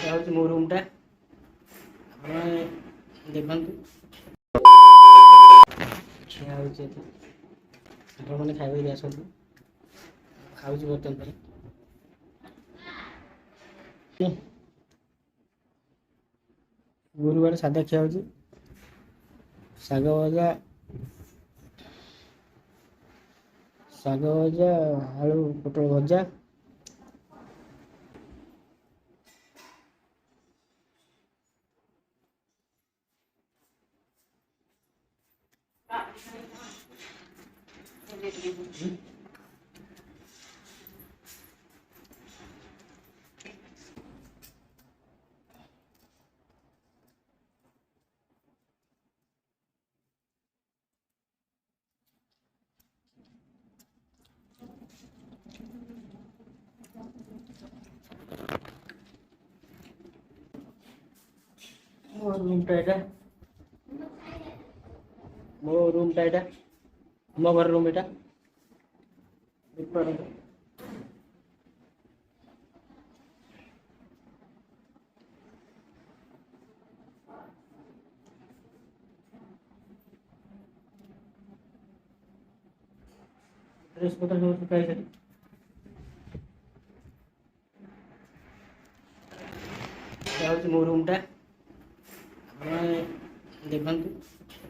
ହଉଛି ମୋ ରୁମ୍ଟା ଆପଣ ଦେଖନ୍ତୁ। ଖିଆ ହେଉଛି ଏଠି, ଆପଣମାନେ ଖାଇବାକୁ ଆସନ୍ତୁ। ଖାଉଛି ବର୍ତ୍ତମାନ ପାଇଁ। ଗୁରୁବାର ସାଧା ଖିଆ ହେଉଛି, ଶାଗ ଭଜା, ଆଳୁ ପୋଟଳ ଭଜା। ମୋ ରୁମ୍ଟା ଏଇଟା, ମୋ ଘର ରୁମ୍ ଏଇଟା। ଡ୍ରେସ୍ ପତ୍ର ସବୁ ଶୁଖା ହେଇସାରି, ହଉଛି ମୋ ରୁମ୍ଟା ଆପଣ ଦେଖନ୍ତୁ।